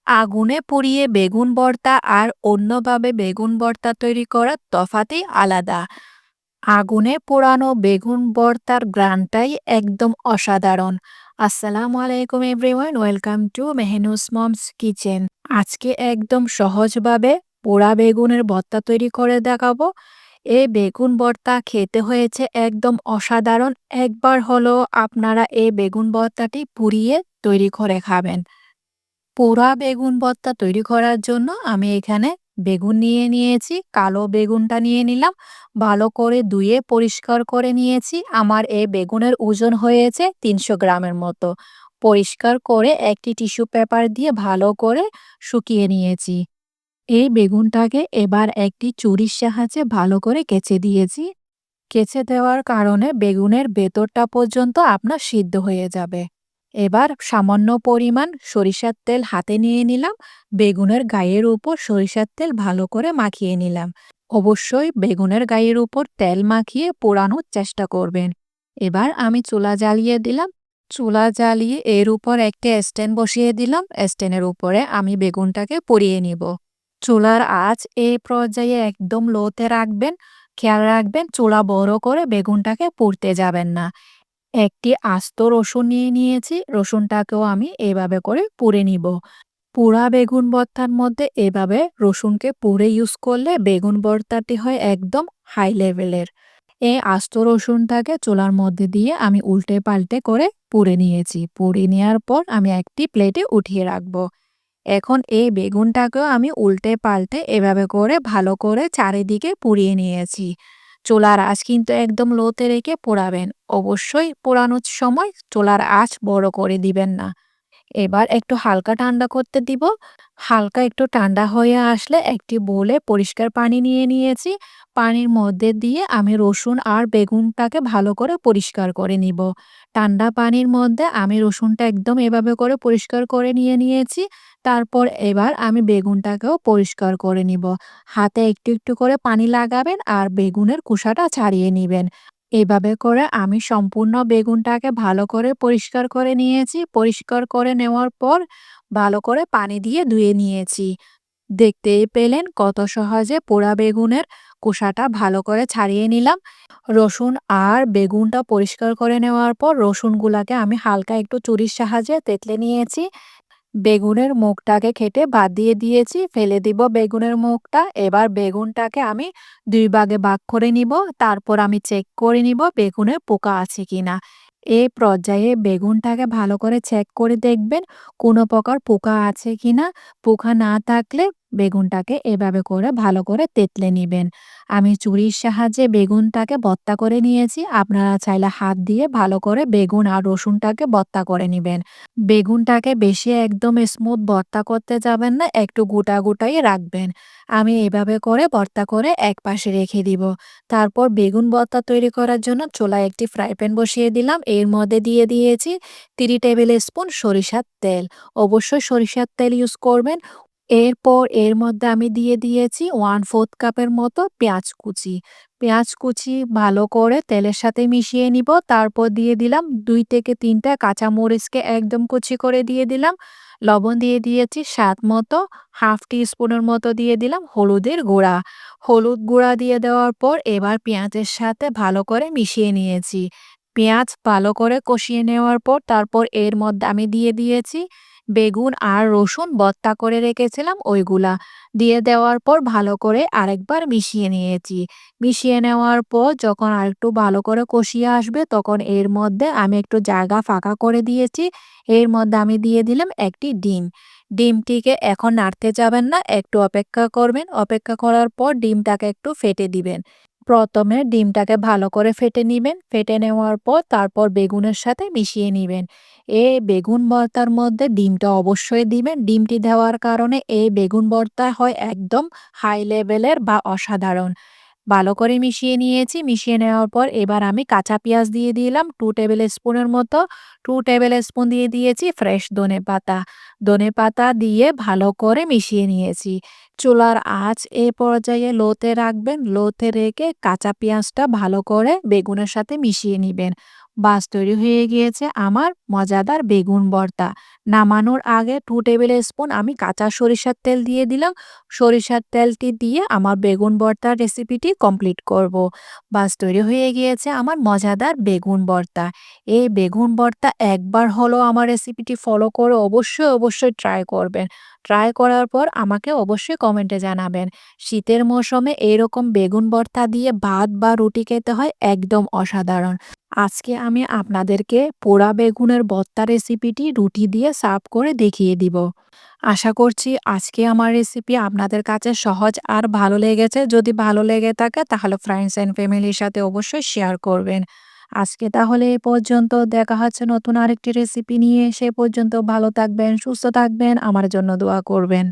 আগুনে পুড়িয়ে বেগুন ভর্তা আর অন্যভাবে বেগুন ভর্তা তৈরি করার তফাৎই আলাদা। আগুনে পোড়ানো বেগুন ভর্তার ঘ্রাণটাই একদম অসাধারণ। আসসালামু আলাইকুম everyone, welcome to Mehnus mom's kitchen. আজকে একদম সহজভাবে পোড়া বেগুনের ভর্তা তৈরি করে দেখাবো। এই বেগুন ভর্তা খেতে হয়েছে একদম অসাধারণ। একবার হলো আপনারা এই বেগুন ভর্তাটি পুড়িয়ে তৈরি করে খাবেন। পোড়া বেগুন ভর্তা তৈরি করার জন্য আমি এখানে বেগুন নিয়ে নিয়েছি, কালো বেগুনটা নিয়ে নিলাম, ভালো করে ধুয়ে পরিষ্কার করে নিয়েছি। আমার এই বেগুনের ওজন হয়েছে ৩০০ গ্রামের মতো। পরিষ্কার করে একটি টিস্যু পেপার দিয়ে ভালো করে শুকিয়ে নিয়েছি। এই বেগুনটাকে এবার একটি ছুরির সাহায্যে ভালো করে কেচে দিয়েছি। কেচে দেওয়ার কারণে বেগুনের ভেতরটা পর্যন্ত আপনার সিদ্ধ হয়ে যাবে। এবার সামান্য পরিমাণ সরিষার তেল হাতে নিয়ে নিলাম। বেগুনের গায়ের উপর সরিষার তেল ভালো করে মাখিয়ে নিলাম। অবশ্যই বেগুনের গায়ের উপর তেল মাখিয়ে পোড়ানোর চেষ্টা করবেন। এবার আমি চুলা জ্বালিয়ে দিলাম। চুলা জ্বালিয়ে এর উপর একটা স্ট্যান্ড বসিয়ে দিলাম। স্ট্যান্ডের উপরে আমি বেগুনটাকে পুড়িয়ে নিব। চুলার আঁচ এই পর্যায়ে একদম লোতে রাখবেন। খেয়াল রাখবেন চুলা বড় করে বেগুনটাকে পুড়তে যাবেন না। একটি আস্ত রসুন নিয়ে নিয়েছি, রসুনটাকেও আমি এভাবে করে পুড়ে নিব। পুড়া বেগুন ভর্তার মধ্যে এভাবে রসুনকে পুড়ে ইউজ করলে বেগুন ভর্তাটি হয় একদম হাই লেভেলের। এই আস্ত রসুনটাকে চুলার মধ্যে দিয়ে আমি উল্টে পাল্টে করে পুড়ে নিয়েছি। পুড়ে নেওয়ার পর আমি একটি প্লেটে উঠিয়ে রাখবো। এখন এই বেগুনটাকেও আমি উল্টে পাল্টে এভাবে করে ভালো করে চারিদিকে পুড়িয়ে নিয়েছি। চুলার আঁচ কিন্তু একদম লোতে রেখে পোড়াবেন। অবশ্যই পোড়ানোর সময় চুলার আঁচ বড় করে দিবেন না। এবার একটু হালকা ঠান্ডা করতে দিব। হালকা একটু ঠান্ডা হয়ে আসলে একটি বোলে পরিষ্কার পানি নিয়ে নিয়েছি। পানির মধ্যে দিয়ে আমি রসুন আর বেগুনটাকে ভালো করে পরিষ্কার করে নিব। ঠান্ডা পানির মধ্যে আমি রসুনটা একদম এভাবে করে পরিষ্কার করে নিয়েছি। তারপর এবার আমি বেগুনটাকেও পরিষ্কার করে নিব। হাতে একটু একটু করে পানি লাগাবেন আর বেগুনের খোসাটা ছাড়িয়ে নিবেন। এভাবে করে আমি সম্পূর্ণ বেগুনটাকে ভালো করে পরিষ্কার করে নিয়েছি। পরিষ্কার করে নেওয়ার পর ভালো করে পানি দিয়ে ধুয়ে নিয়েছি। দেখতেই পেলেন কত সহজে পোড়া বেগুনের খোসাটা ভালো করে ছাড়িয়ে নিলাম। রসুন আর বেগুনটা পরিষ্কার করে নেওয়ার পর রসুনগুলাকে আমি হালকা একটু ছুরির সাহায্যে থেতলে নিয়েছি। বেগুনের মুখটাকে কেটে বাদ দিয়ে দিয়েছি, ফেলে দিব বেগুনের মুখটা। এবার বেগুনটাকে আমি ২ ভাগে ভাগ করে নিব। তারপর আমি চেক করে নিব বেগুনে পোকা আছে কিনা। এই পর্যায়ে বেগুনটাকে ভালো করে চেক করে দেখবেন কোনো প্রকার পোকা আছে কিনা। পোকা না থাকলে বেগুনটাকে এভাবে করে ভালো করে তেঁতলে নিবেন। আমি ছুরির সাহায্যে বেগুনটাকে ভর্তা করে নিয়েছি। আপনারা চাইলে হাত দিয়ে ভালো করে বেগুন আর রসুনটাকে ভর্তা করে নিবেন। বেগুনটাকে বেশি একদম স্মুথ ভর্তা করতে যাবেন না, একটু গোটা গোটাই রাখবেন। আমি এভাবে করে ভর্তা করে একপাশে রেখে দিব। তারপর বেগুন ভর্তা তৈরি করার জন্য চুলায় একটি ফ্রাই প্যান বসিয়ে দিলাম। এর মধ্যে দিয়ে দিয়েছি ৩ টেবিল স্পুন সরিষার তেল। অবশ্যই সরিষার তেল ইউজ করবেন। এরপর এর মধ্যে আমি দিয়ে দিয়েছি 1/4 কাপের মতো পেঁয়াজ কুচি। পেঁয়াজ কুচি ভালো করে তেলের সাথে মিশিয়ে নিব। তারপর দিয়ে দিলাম ২ থেকে ৩ টা কাঁচামরিচকে একদম কুচি করে দিয়ে দিলাম। লবণ দিয়ে দিয়েছি স্বাদ মতো, 1/2 টি স্পুনের মতো দিয়ে দিলাম হলুদের গুঁড়া। হলুদ গুঁড়া দিয়ে দেওয়ার পর এবার পেঁয়াজের সাথে ভালো করে মিশিয়ে নিয়েছি। পেঁয়াজ ভালো করে কষিয়ে নেওয়ার পর তারপর এর মধ্যে আমি দিয়ে দিয়েছি বেগুন আর রসুন ভর্তা করে রেখেছিলাম ওইগুলা। দিয়ে দেওয়ার পর ভালো করে আরেকবার মিশিয়ে নিয়েছি। মিশিয়ে নেওয়ার পর যখন আরেকটু ভালো করে কষিয়ে আসবে তখন এর মধ্যে আমি একটু জায়গা ফাঁকা করে দিয়েছি। এর মধ্যে আমি দিয়ে দিলাম একটি ডিম। ডিমটিকে এখন নাড়তে যাবেন না, একটু অপেক্ষা করবেন। অপেক্ষা করার পর ডিমটাকে একটু ফেটে দিবেন। প্রথমে ডিমটাকে ভালো করে ফেটে নিবেন। ফেটে নেওয়ার পর তারপর বেগুনের সাথে মিশিয়ে নিবেন। এই বেগুন ভর্তার মধ্যে ডিমটা অবশ্যই দিবেন। ডিমটি দেওয়ার কারণে এই বেগুন ভর্তা হয় একদম হাই লেভেলের বা অসাধারণ। ভালো করে মিশিয়ে নিয়েছি। মিশিয়ে নেওয়ার পর এবার আমি কাঁচা পেঁয়াজ দিয়ে দিলাম 2 টেবিল স্পুনের মতো। 2 টেবিল স্পুন দিয়ে দিয়েছি ফ্রেশ ধনেপাতা। ধনেপাতা দিয়ে ভালো করে মিশিয়ে নিয়েছি। চুলার আঁচ এ পর্যায়ে লোতে রাখবেন। লোতে রেখে কাঁচা পেঁয়াজটা ভালো করে বেগুনের সাথে মিশিয়ে নিবেন। বাস তৈরি হয়ে গিয়েছে আমার মজাদার বেগুন ভর্তা। নামানোর আগে 2 টেবিল স্পুন আমি কাঁচা সরিষার তেল দিয়ে দিলাম। সরিষার তেলটি দিয়ে আমার বেগুন ভর্তার রেসিপিটি কমপ্লিট করব। বাস তৈরি হয়ে গিয়েছে আমার মজাদার বেগুন ভর্তা। এই বেগুন ভর্তা একবার হলেও আমার রেসিপিটি ফলো করে অবশ্যই ট্রাই করবেন। ট্রাই করার পর আমাকে অবশ্যই কমেন্টে জানাবেন। শীতের মৌসুমে এরকম বেগুন ভর্তা দিয়ে ভাত বা রুটি খেতে হয় একদম অসাধারণ। আজকে আমি আপনাদেরকে পোড়া বেগুনের ভর্তা রেসিপিটি রুটি দিয়ে সার্ভ করে দেখিয়ে দিব। আশা করছি আজকে আমার রেসিপি আপনাদের কাছে সহজ আর ভালো লেগেছে। যদি ভালো লেগে থাকে তাহলে ফ্রেন্ডস অ্যান্ড ফ্যামিলির সাথে অবশ্যই শেয়ার করবেন। আজকে তাহলে এ পর্যন্ত, দেখা হচ্ছে নতুন আরেকটি রেসিপি নিয়ে। সে পর্যন্ত ভালো থাকবেন, সুস্থ থাকবেন, আমার জন্য দোয়া করবেন।